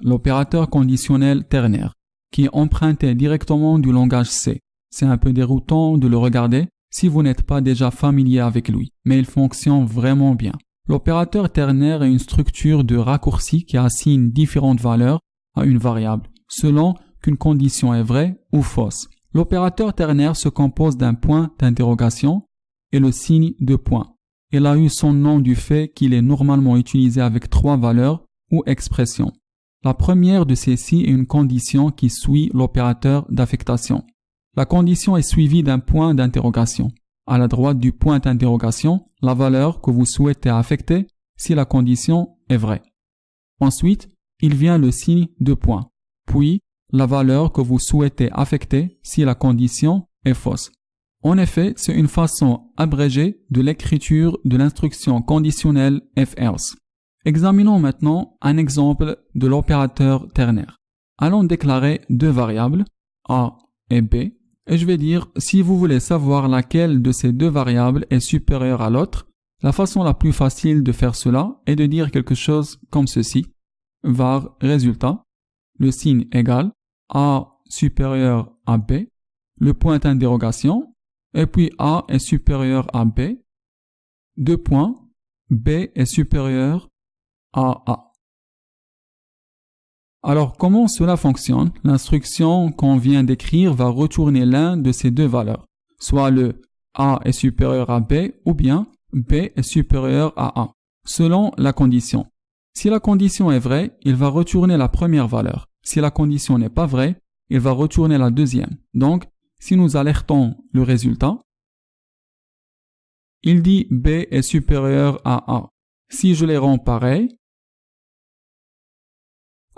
l'opérateur conditionnel ternaire, qui est emprunté directement du langage C. C'est un peu déroutant de le regarder si vous n'êtes pas déjà familier avec lui, mais il fonctionne vraiment bien. L'opérateur ternaire est une structure de raccourci qui assigne différentes valeurs à une variable, selon qu'une condition est vraie ou fausse. L'opérateur ternaire se compose d'un point d'interrogation et le signe de point. Il a eu son nom du fait qu'il est normalement utilisé avec 3 valeurs ou expressions. La première de ces-ci est une condition qui suit l'opérateur d'affectation. La condition est suivie d'un point d'interrogation. À la droite du point d'interrogation, la valeur que vous souhaitez affecter si la condition est vraie. Ensuite, il vient le signe de point, puis la valeur que vous souhaitez affecter si la condition est fausse. En effet, c'est une façon abrégée de l'écriture de l'instruction conditionnelle if-else. Examinons maintenant un exemple de l'opérateur ternaire. Allons déclarer 2 variables, A et B, et je vais dire si vous voulez savoir laquelle de ces 2 variables est supérieure à l'autre, la façon la plus facile de faire cela est de dire quelque chose comme ceci. Var résultat, le signe égal, A supérieur à B, le point d'interrogation, et puis A est supérieur à B, 2 points, B est supérieur à A. Alors, comment cela fonctionne? L'instruction qu'on vient d'écrire va retourner l'un de ces 2 valeurs, soit le A est supérieur à B ou bien B est supérieur à A, selon la condition. Si la condition est vraie, il va retourner la première valeur. Si la condition n'est pas vraie, il va retourner la deuxième. Donc, si nous alertons le résultat, il dit B est supérieur à A. Si je les rends pareils,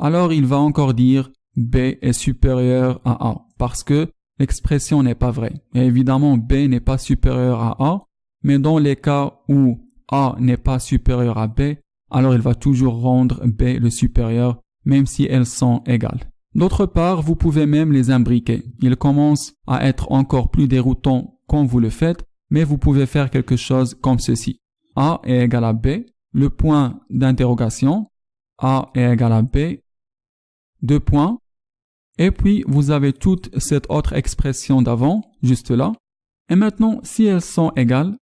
alors il va encore dire B est supérieur à A, parce que l'expression n'est pas vraie. Et évidemment, B n'est pas supérieur à A, mais dans les cas où A n'est pas supérieur à B, alors il va toujours rendre B le supérieur, même si elles sont égales. D'autre part, vous pouvez même les imbriquer. Ils commencent à être encore plus déroutants quand vous le faites, mais vous pouvez faire quelque chose comme ceci. A est égal à B, le point d'interrogation, A est égal à B, 2 points, et puis vous avez toute cette autre expression d'avant, juste là. Et maintenant, si elles sont égales,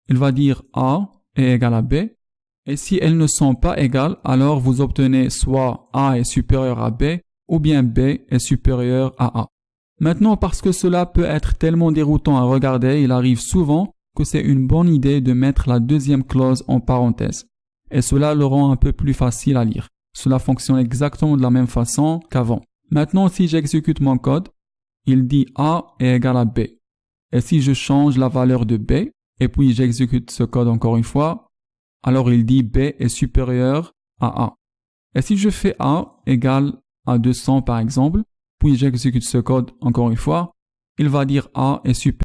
il va dire A est égal à B, et si elles ne sont pas égales, alors vous obtenez soit A est supérieur à B, ou bien B est supérieur à A. Maintenant, parce que cela peut être tellement déroutant à regarder, il arrive souvent que c'est une bonne idée de mettre la deuxième clause en parenthèse. Et cela le rend un peu plus facile à lire. Cela fonctionne exactement de la même façon qu'avant. Maintenant, si j'exécute mon code, il dit A est égal à B. Et si je change la valeur de B, et puis j'exécute ce code encore une fois, alors il dit B est supérieur à A. Et si je fais A égale à 200 par exemple, puis j'exécute ce code encore une fois, il va dire A est supérieur